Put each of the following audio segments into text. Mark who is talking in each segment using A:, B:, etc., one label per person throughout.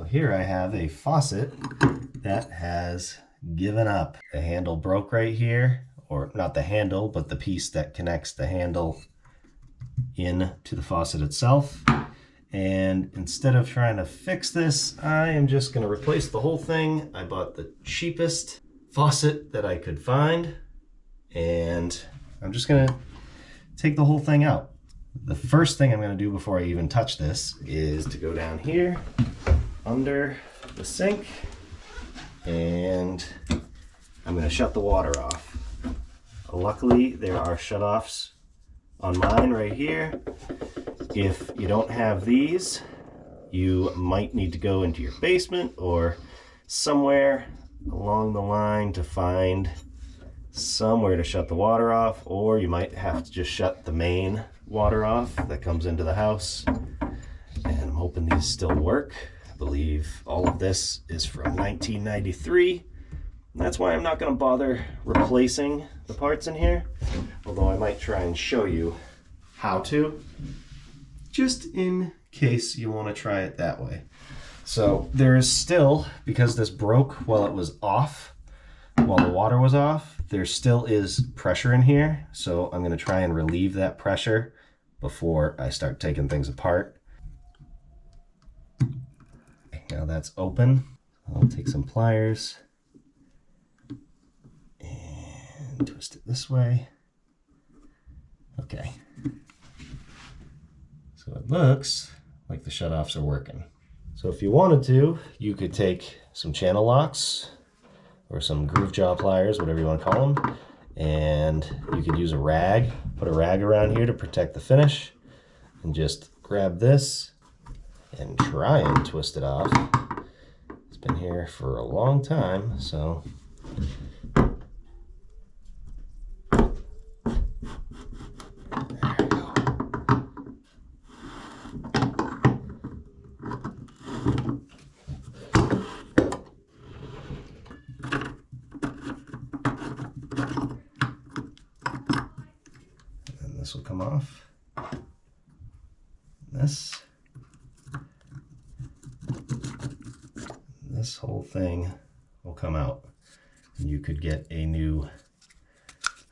A: here I have a faucet that has given up. The handle broke right here, or not the handle, but the piece that connects the handle in to the faucet itself. And instead of trying to fix this, I am just going to replace the whole thing. I bought the cheapest faucet that I could find, and I'm just going to take the whole thing out. The first thing I'm going to do before I even touch this is to go down here under the sink, and I'm going to shut the water off. Luckily, there are shutoffs on mine right here. If you don't have these, you might need to go into your basement or somewhere along the line to find somewhere to shut the water off, or you might have to just shut the main water off that comes into the house. And I'm hoping these still work. I believe all of this is from 1993. And that's why I'm not going to bother replacing the parts in here, although I might try and show you how to, just in case you want to try it that way. So there is still, because this broke while it was off, while the water was off, there still is pressure in here. So I'm going to try and relieve that pressure before I start taking things apart. Now that's open. I'll take some pliers and twist it this way. Okay. So it looks like the shutoffs are working. So if you wanted to, you could take some channel locks or some groove jaw pliers, whatever you want to call them, and you could use a rag, put a rag around here to protect the finish, and just grab this and try and twist it off. It's been here for a long time, so there we go. And this will come off. This whole thing will come out, and you could get a new,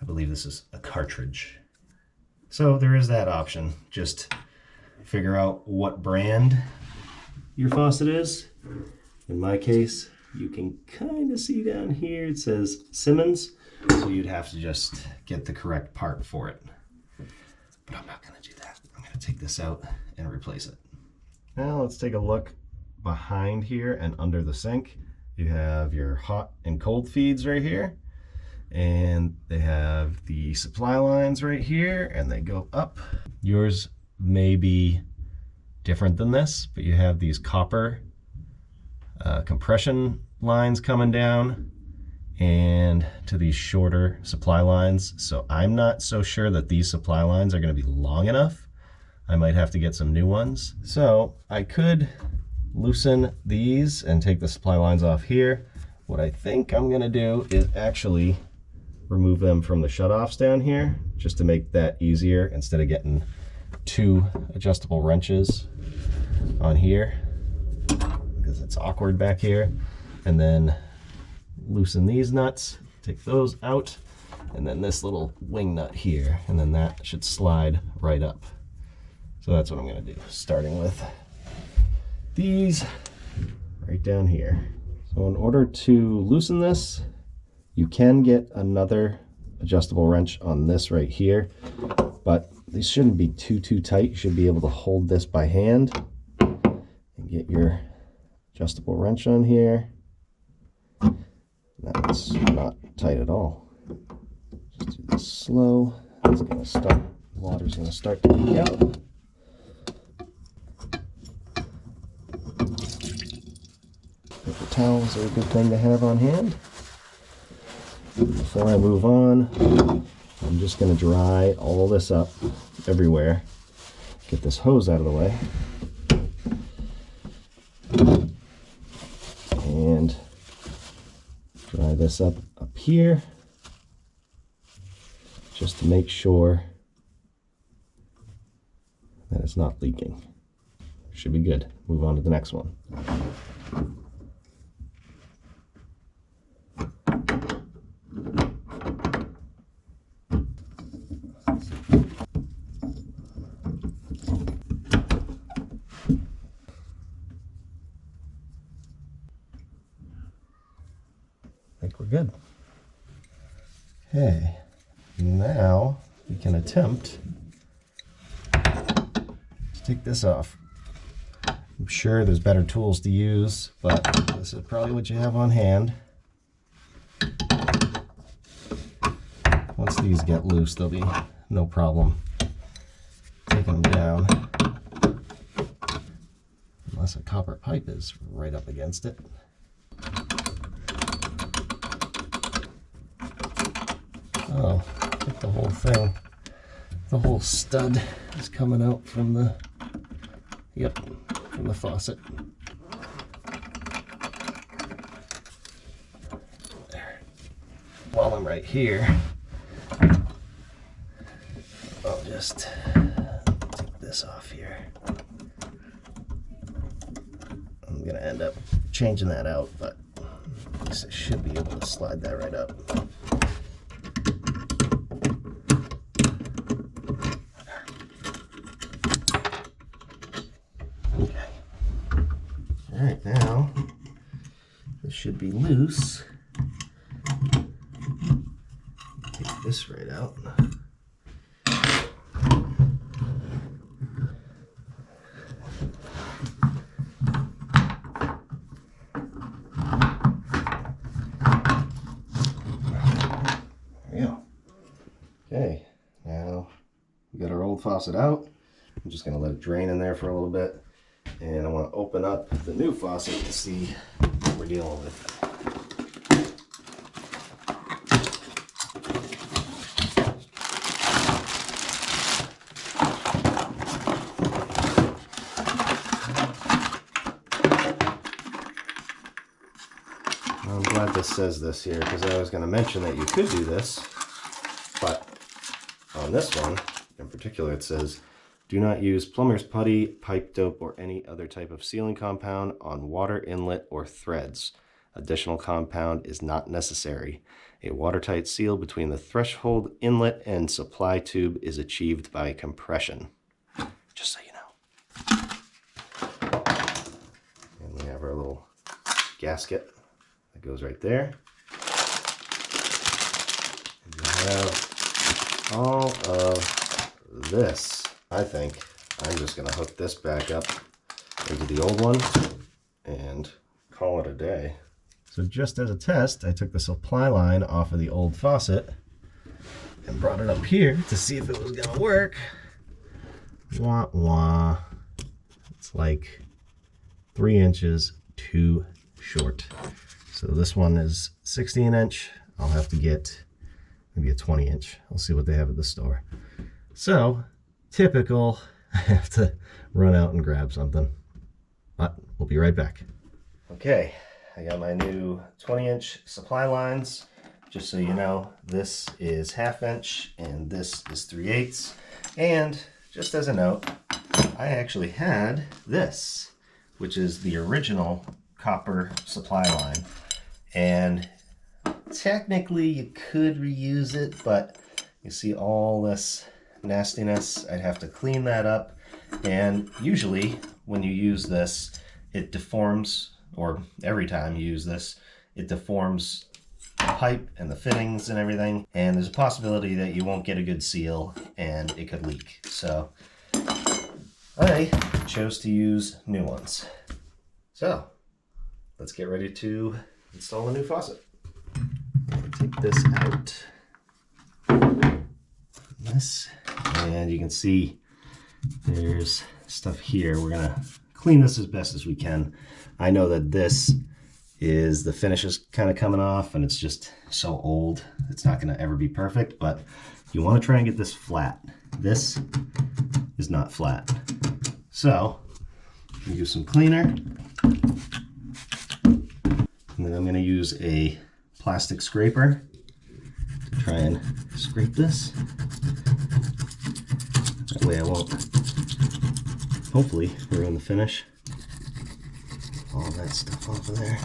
A: I believe this is a cartridge. So there is that option. Just figure out what brand your faucet is. In my case, you can kind of see down here it says Simmons, so you'd have to just get the correct part for it. But I'm not going to do that. I'm going to take this out and replace it. Now let's take a look behind here and under the sink. You have your hot and cold feeds right here, and they have the supply lines right here, and they go up. Yours may be different than this, but you have these copper compression lines coming down and to these shorter supply lines. So I'm not so sure that these supply lines are going to be long enough. I might have to get some new ones. So I could loosen these and take the supply lines off here. What I think I'm going to do is actually remove them from the shutoffs down here, just to make that easier instead of getting two adjustable wrenches on here, because it's awkward back here. And then loosen these nuts, take those out, and then this little wing nut here, and then that should slide right up. So that's what I'm going to do, starting with these right down here. So in order to loosen this, you can get another adjustable wrench on this right here, but these shouldn't be too tight. You should be able to hold this by hand and get your adjustable wrench on here. That's not tight at all. Just do this slow. It's going to start, water's going to start to leak out. Paper towels are a good thing to have on hand. Before I move on, I'm just going to dry all this up everywhere. Get this hose out of the way. And dry this up here, just to make sure that it's not leaking. Should be good. Move on to the next one. think we're good. Okay, now we can attempt to take this off. I'm sure there's better tools to use, but this is probably what you have on hand. Once these get loose, there'll be no problem taking them down. Unless a copper pipe is right up against it. Oh, I think the whole thing, the whole stud is coming out from the, yep, from the faucet. There. While I'm right here, I'll just take this off here. I'm gonna end up changing that out, but at least I should be able to slide that right up. Okay. All right, now this should be loose. Take this right out. Okay, now we got our old faucet out. I'm just going to let it drain in there for a little bit. And I want to open up the new faucet to see what we're dealing with. I'm glad this says this here, because I was going to mention that you could do this, but on this one in particular it says, do not use plumber's putty, pipe dope, or any other type of sealing compound on water inlet or threads. Additional compound is not necessary. A watertight seal between the threshold inlet and supply tube is achieved by compression. Just so you know. And we have our little gasket that goes right there. And we have all of this. I think I'm just going to hook this back up into the old one and call it a day. So just as a test, I took the supply line off of the old faucet and brought it up here to see if it was going to work. Wah wah. It's like 3 inches too short. So this one is 16 inch. I'll have to get maybe a 20 inch. I'll see what they have at the store. So typical, I have to run out and grab something, but we'll be right back. Okay, I got my new 20-inch supply lines. Just so you know, this is 1/2 inch and this is 3/8. And just as a note, I actually had this, which is the original copper supply line. And technically you could reuse it, but you see all this nastiness. I'd have to clean that up, and usually when you use this it deforms, or every time you use this it deforms the pipe and the fittings and everything, and there's a possibility that you won't get a good seal and it could leak. So I chose to use new ones. So let's get ready to install a new faucet. Take this out. This, and you can see there's stuff here. We're gonna clean this as best as we can. I know that this is, the finish is kind of coming off and it's just so old it's not gonna ever be perfect, but you want to try and get this flat. This is not flat, so use some cleaner, and then I'm going to use a plastic scraper to try and scrape this. That way I won't, hopefully, ruin the finish. All that stuff off of there.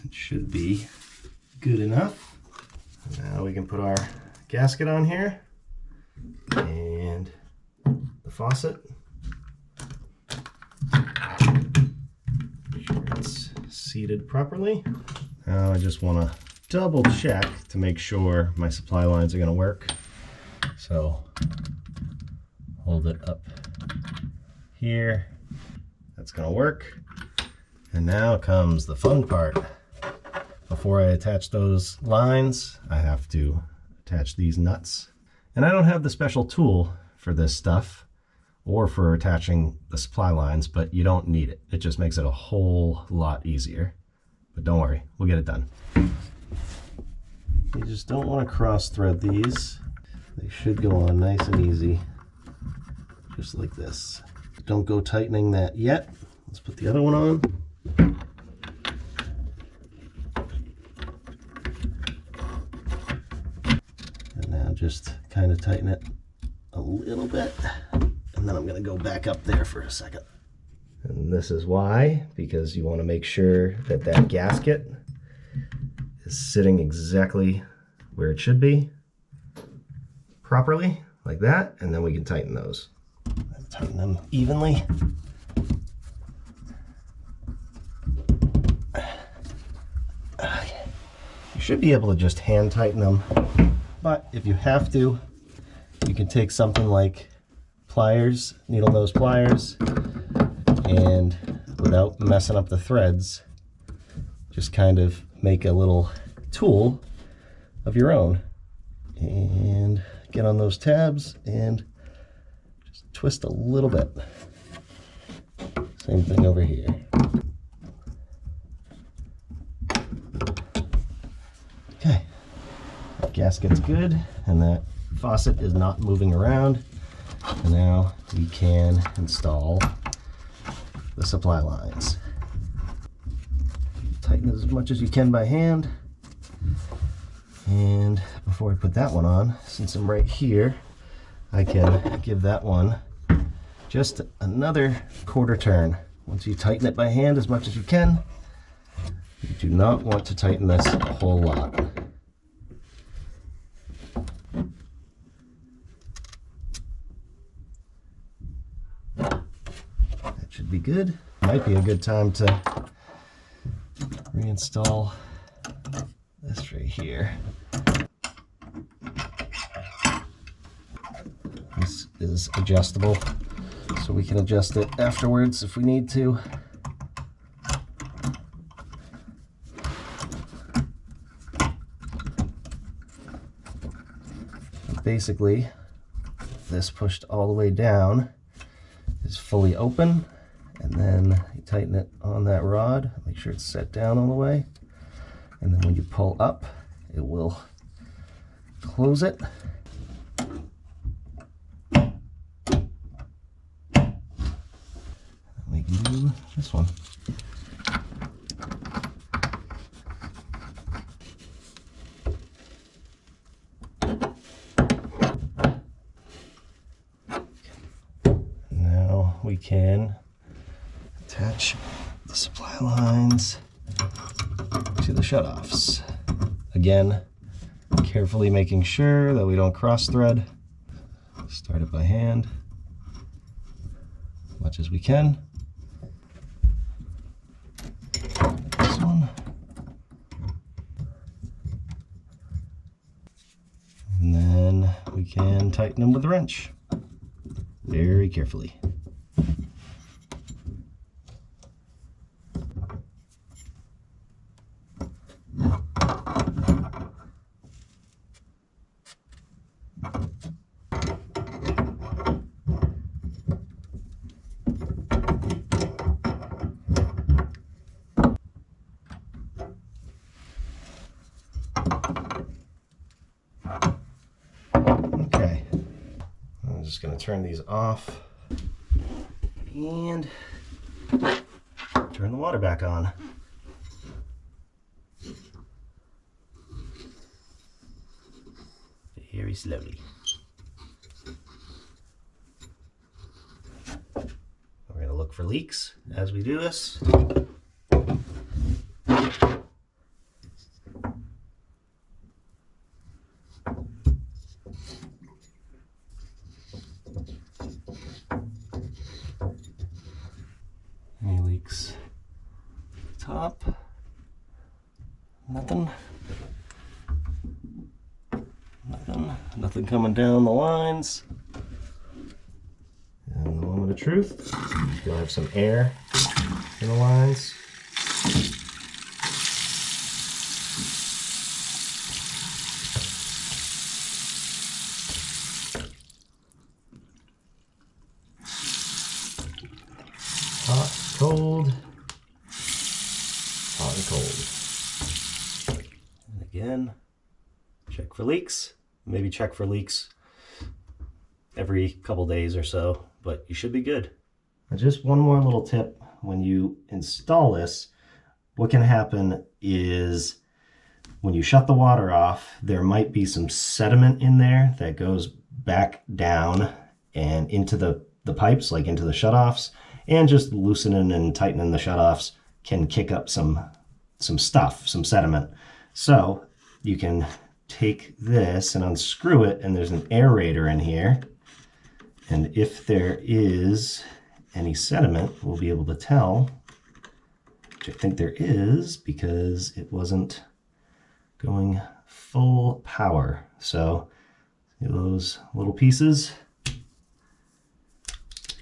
A: It should be good enough. Now we can put our gasket on here and the faucet. Make sure it's seated properly. Now I just want to double check to make sure my supply lines are going to work. So hold it up here. That's going to work. And now comes the fun part. Before I attach those lines, I have to attach these nuts. And I don't have the special tool for this stuff or for attaching the supply lines, but you don't need it. It just makes it a whole lot easier. But don't worry, we'll get it done. You just don't want to cross thread these. They should go on nice and easy, just like this. Don't go tightening that yet. Let's put the other one on. And now just kind of tighten it a little bit. And then I'm going to go back up there for a second. And this is why, because you want to make sure that that gasket is sitting exactly where it should be, properly, like that, and then we can tighten those. Tighten them evenly. Okay. You should be able to just hand tighten them, but if you have to, you can take something like pliers, needle nose pliers, and without messing up the threads, just kind of make a little tool of your own and get on those tabs and just twist a little bit. Same thing over here. Okay, that gasket's good and that faucet is not moving around. And now we can install the supply lines. Tighten as much as you can by hand. And before I put that one on, since I'm right here, I can give that one just another quarter turn. Once you tighten it by hand as much as you can, you do not want to tighten this a whole lot. That should be good. Might be a good time to reinstall this right here. This is adjustable, so we can adjust it afterwards if we need to. Basically, this pushed all the way down is fully open, and then you tighten it on that rod, make sure it's set down all the way, and then when you pull up, it will close it. We can do this one. Now we can attach the supply lines to the shutoffs. Again, carefully making sure that we don't cross thread. Start it by hand as much as we can. This one. And then we can tighten them with a wrench very carefully. Okay, I'm just going to turn these off and turn the water back on. Very slowly. We're going to look for leaks as we do this. Nothing. Nothing coming down the lines. And the moment of truth, you'll have some air in the lines. Hot, cold, hot and cold. And again, check for leaks. Maybe check for leaks every couple days or so, but you should be good. And just one more little tip when you install this, what can happen is when you shut the water off, there might be some sediment in there that goes back down and into the pipes, like into the shutoffs, and just loosening and tightening the shutoffs can kick up some stuff, some sediment. So you can take this and unscrew it, and there's an aerator in here. And if there is any sediment, we'll be able to tell, which I think there is because it wasn't going full power. So see those little pieces? You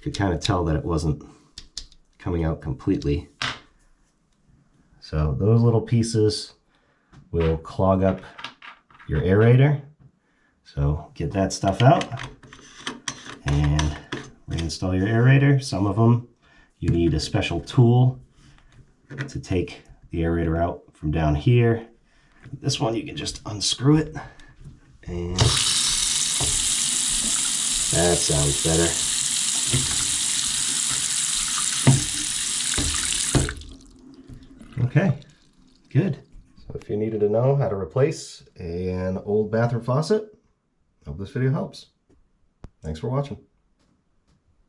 A: could kind of tell that it wasn't coming out completely. So those little pieces will clog up your aerator. So get that stuff out and reinstall your aerator. Some of them you need a special tool to take the aerator out from down here. This one you can just unscrew it, and that sounds better. Okay, good. So if you needed to know how to replace an old bathroom faucet, I hope this video helps. Thanks for watching.